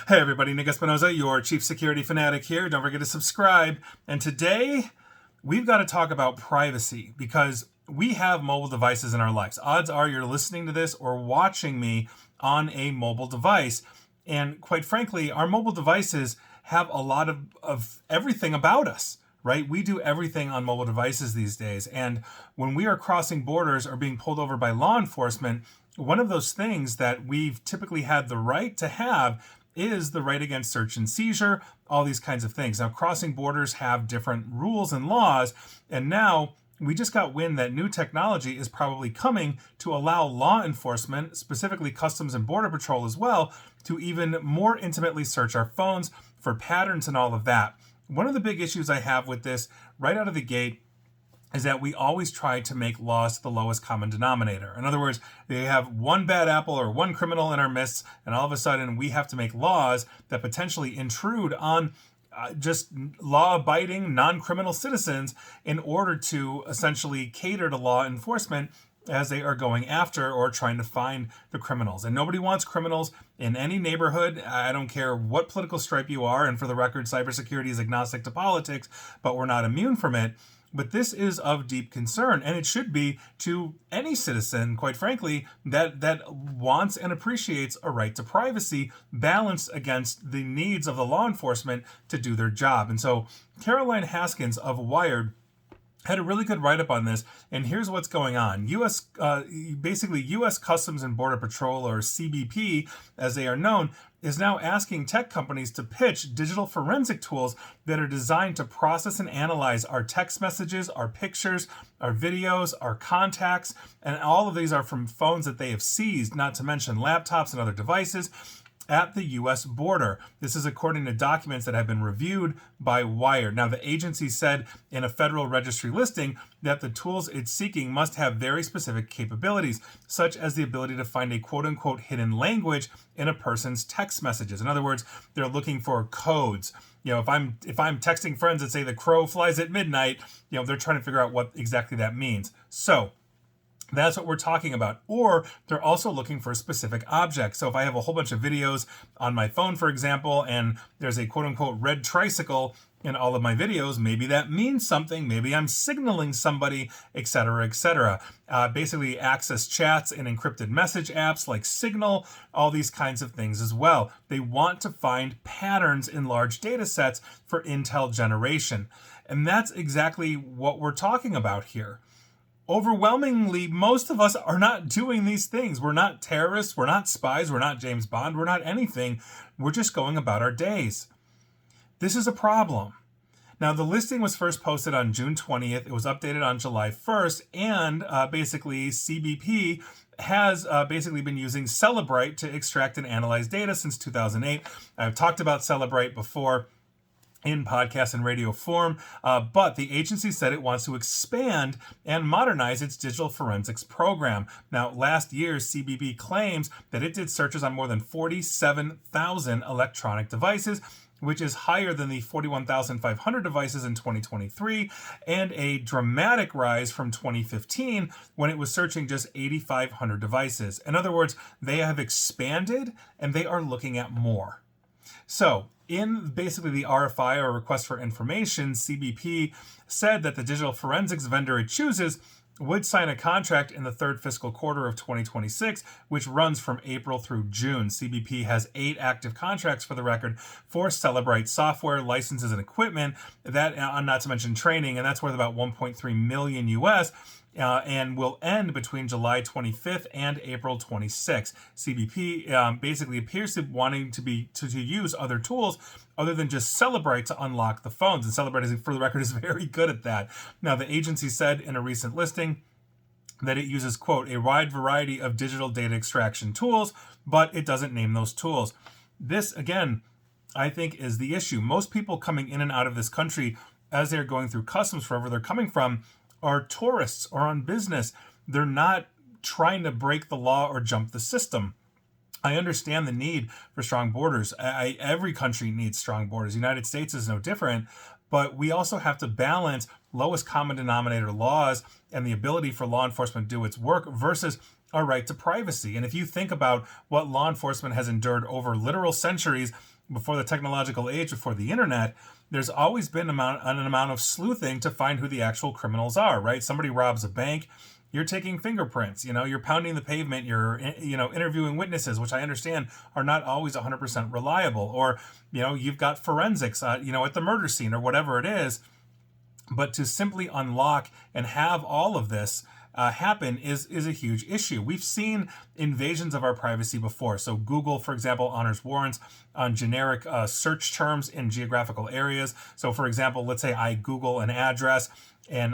Hey everybody, Nick Espinoza, your chief security fanatic here. Don't forget to subscribe. And today, we've got to talk about privacy because we have mobile devices in our lives. Odds are you're listening to this or watching me on a mobile device. And quite frankly, our mobile devices have a lot of everything about us, right? We do everything on mobile devices these days. And when we are crossing borders or being pulled over by law enforcement, one of those things that we've typically had the right to have is the right against search and seizure, all these kinds of things. Now, crossing borders have different rules and laws, and now we just got wind that new technology is probably coming to allow law enforcement, specifically Customs and Border Patrol as well, to even more intimately search our phones for patterns and all of that. One of the big issues I have with this right out of the gate is that we always try to make laws the lowest common denominator. In other words, they have one bad apple or one criminal in our midst, and all of a sudden we have to make laws that potentially intrude on just law-abiding, non-criminal citizens in order to essentially cater to law enforcement as they are going after or trying to find the criminals. And nobody wants criminals in any neighborhood. I don't care what political stripe you are, and for the record, cybersecurity is agnostic to politics, but we're not immune from it. But this is of deep concern, and it should be to any citizen, quite frankly, that wants and appreciates a right to privacy balanced against the needs of the law enforcement to do their job. And so Caroline Haskins of Wired had a really good write-up on this, and here's what's going on. U.S. Customs and Border Patrol, or CBP, as they are known, is now asking tech companies to pitch digital forensic tools that are designed to process and analyze our text messages, our pictures, our videos, our contacts, and all of these are from phones that they have seized, not to mention laptops and other devices, at the U.S. border. This is according to documents that have been reviewed by Wired. Now, the agency said in a federal registry listing that the tools it's seeking must have very specific capabilities, such as the ability to find a quote-unquote hidden language in a person's text messages. In other words, they're looking for codes. You know, if I'm texting friends that say the crow flies at midnight, they're trying to figure out what exactly that means. So that's what we're talking about. Or they're also looking for specific objects. So if I have a whole bunch of videos on my phone, for example, and there's a quote-unquote red tricycle in all of my videos, maybe that means something. Maybe I'm signaling somebody, etc., etc. Basically, access chats and encrypted message apps like Signal, all these kinds of things as well. They want to find patterns in large data sets for intel generation. And that's exactly what we're talking about here. Overwhelmingly, most of us are not doing these things. We're not terrorists, we're not spies, we're not James Bond, we're not anything. We're just going about our days. This is a problem. Now, the listing was first posted on June 20th. It was updated on July 1st, and basically CBP has basically been using Cellebrite to extract and analyze data since 2008. I've talked about Cellebrite before in podcast and radio form, but the agency said it wants to expand and modernize its digital forensics program. Now, last year, CBP claims that it did searches on more than 47,000 electronic devices, which is higher than the 41,500 devices in 2023, and a dramatic rise from 2015 when it was searching just 8,500 devices. In other words, they have expanded and they are looking at more. So, in basically the RFI, or request for information, CBP said that the digital forensics vendor it chooses would sign a contract in the third fiscal quarter of 2026, which runs from April through June. CBP has 8 active contracts, for the record, for Cellebrite software, licenses, and equipment, that, not to mention training, and that's worth about $1.3 million US. And will end between July 25th and April 26th. CBP basically appears to wanting to use other tools other than just Cellebrite to unlock the phones. And Cellebrite, for the record, is very good at that. Now, the agency said in a recent listing that it uses, quote, a wide variety of digital data extraction tools, but it doesn't name those tools. This, again, I think is the issue. Most people coming in and out of this country as they're going through customs, wherever they're coming from, are tourists or on business. They're not trying to break the law or jump the system. I understand the need for strong borders. Every country needs strong borders. The United States is no different. But we also have to balance lowest common denominator laws and the ability for law enforcement to do its work versus our right to privacy. And if you think about what law enforcement has endured over literal centuries before the technological age, before the internet, there's always been an amount of sleuthing to find who the actual criminals are, right? Somebody robs a bank, you're taking fingerprints, you're pounding the pavement, you're, interviewing witnesses, which I understand are not always 100% reliable. Or, you've got forensics, at the murder scene or whatever it is. But to simply unlock and have all of this happen is a huge issue. We've seen invasions of our privacy before. So Google, for example, honors warrants on generic search terms in geographical areas. So for example, let's say I Google an address and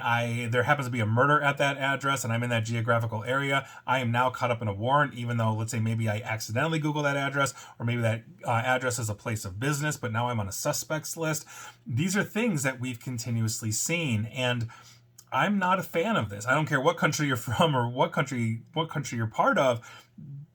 there happens to be a murder at that address and I'm in that geographical area. I am now caught up in a warrant, even though, let's say, maybe I accidentally Google that address, or maybe that address is a place of business, but now I'm on a suspects list. These are things that we've continuously seen, and I'm not a fan of this. I don't care what country you're from or what country you're part of.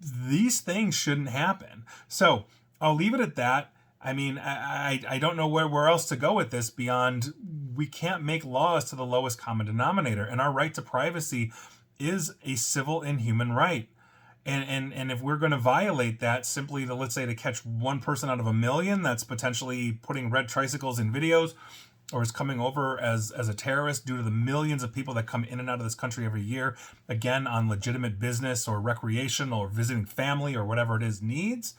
These things shouldn't happen. So I'll leave it at that. I mean, I don't know where else to go with this beyond we can't make laws to the lowest common denominator. And our right to privacy is a civil and human right. And if we're going to violate that simply to, let's say, to catch one person out of a million that's potentially putting red tricycles in videos or is coming over as a terrorist due to the millions of people that come in and out of this country every year, again, on legitimate business or recreation or visiting family or whatever it is needs,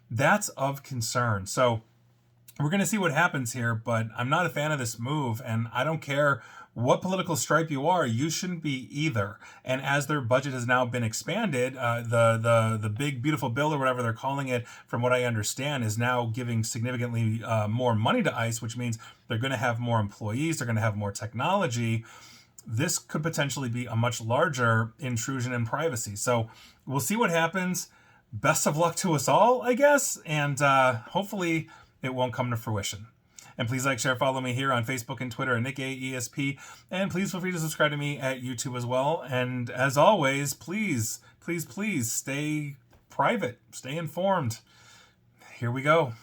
that's of concern. So we're going to see what happens here, but I'm not a fan of this move, and I don't care what political stripe you are, you shouldn't be either. And as their budget has now been expanded, the big beautiful bill or whatever they're calling it, from what I understand, is now giving significantly more money to ICE, which means they're going to have more employees, they're going to have more technology. This could potentially be a much larger intrusion in privacy. So we'll see what happens. Best of luck to us all, I guess, and hopefully it won't come to fruition. And please like, share, follow me here on Facebook and Twitter at NickAESP. And please feel free to subscribe to me at YouTube as well. And as always, please, please, please stay private, stay informed. Here we go.